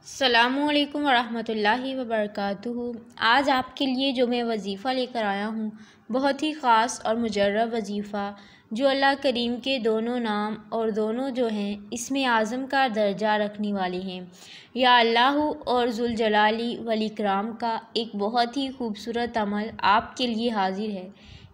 अस्सलामुअलैकुम वरहमतुल्लाहि वबरकातुहू। आज आपके लिए जो मैं वजीफ़ा लेकर आया हूँ बहुत ही ख़ास और मुजर्रब वजीफ़ा, जो अल्लाह करीम के दोनों नाम और दोनों जो हैं इसमें आज़म का दर्जा रखने वाले हैं। या अल्लाह और ज़ुल जलाली वल इकराम का एक बहुत ही खूबसूरत अमल आपके लिए हाजिर है।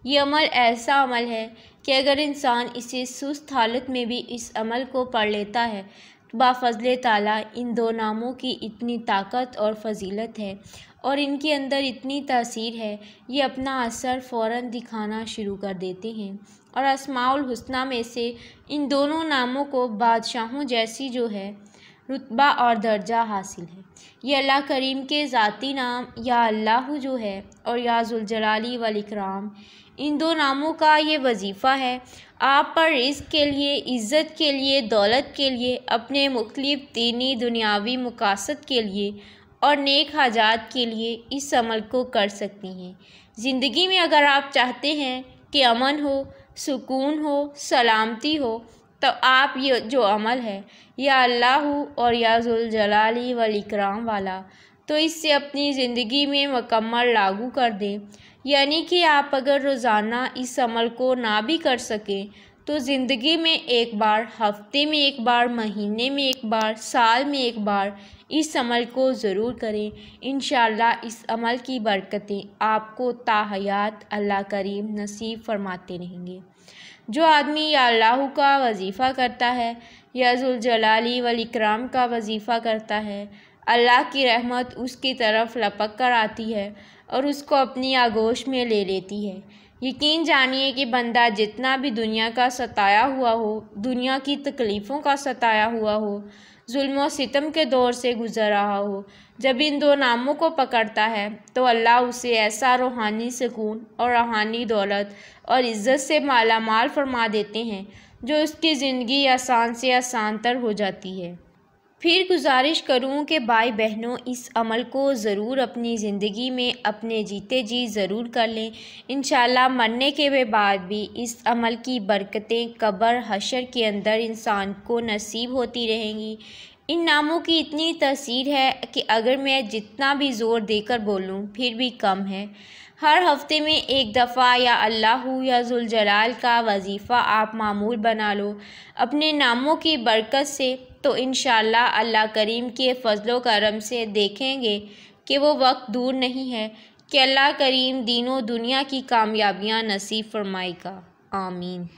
ये अमल ऐसा अमल है कि अगर इंसान इसे सुस्त हालत में भी इस अमल को पढ़ लेता है तो बाफ़ज़्ल ताला इन दो नामों की इतनी ताकत और फ़जीलत है और इनके अंदर इतनी तासीर है, ये अपना असर फ़ौरन दिखाना शुरू कर देते हैं। और अस्माउल हुस्ना में से इन दोनों नामों को बादशाहों जैसी जो है रुतबा और दर्जा हासिल है। ये अल्लाह करीम के ज़ाती नाम या अल्लाह जो है और या ज़ुल जलाली वल इकराम, इन दो नामों का ये वजीफ़ा है। आप पर रिज़्क़ के लिए, इज़्ज़त के लिए, दौलत के लिए, अपने मुख्तलिफ़ दीनी दुनियावी मकासद के लिए और नेक हाजात के लिए इस अमल को कर सकती हैं। ज़िंदगी में अगर आप चाहते हैं कि अमन हो, सुकून हो, सलामती हो, तो आप ये जो अमल है या अल्लाह और या ज़ुल जलाली वल इकराम वाला, तो इससे अपनी ज़िंदगी में मुकम्मल लागू कर दें। यानी कि आप अगर रोज़ाना इस अमल को ना भी कर सकें तो ज़िंदगी में एक बार, हफ्ते में एक बार, महीने में एक बार, साल में एक बार इस अमल को ज़रूर करें। इंशाअल्लाह इस अमल की बरकतें आपको ताहयात अल्लाह करीम नसीब फरमाते रहेंगे। जो आदमी या अल्लाह का वजीफ़ा करता है या ज़ुल जलाली वल इकराम का वजीफ़ा करता है, अल्लाह की रहमत उसकी तरफ लपक कर आती है और उसको अपनी आगोश में ले लेती है। यकीन जानिए कि बंदा जितना भी दुनिया का सताया हुआ हो, दुनिया की तकलीफ़ों का सताया हुआ हो, जुल्म और सितम के दौर से गुज़र रहा हो, जब इन दो नामों को पकड़ता है तो अल्लाह उसे ऐसा रूहानी सुकून और रूहानी दौलत और इज़्ज़त से माला माल फरमा देते हैं जो उसकी ज़िंदगी आसान से आसान तर हो जाती है। फिर गुजारिश करूं कि भाई बहनों इस अमल को ज़रूर अपनी ज़िंदगी में अपने जीते जी ज़रूर कर लें। इंशाअल्लाह मरने के बाद भी इस अमल की बरकतें कब्र हशर के अंदर इंसान को नसीब होती रहेंगी। इन नामों की इतनी तासीर है कि अगर मैं जितना भी ज़ोर देकर बोलूं फिर भी कम है। हर हफ्ते में एक दफ़ा या अल्लाह या ज़ुल जलाल का वजीफ़ा आप मामूल बना लो अपने नामों की बरकत से, तो इंशाअल्लाह अल्लाह करीम के फ़ज़्ल करम से देखेंगे कि वो वक्त दूर नहीं है कि अल्लाह करीम दीनों दुनिया की कामयाबियाँ नसीब फरमाएगा। आमीन।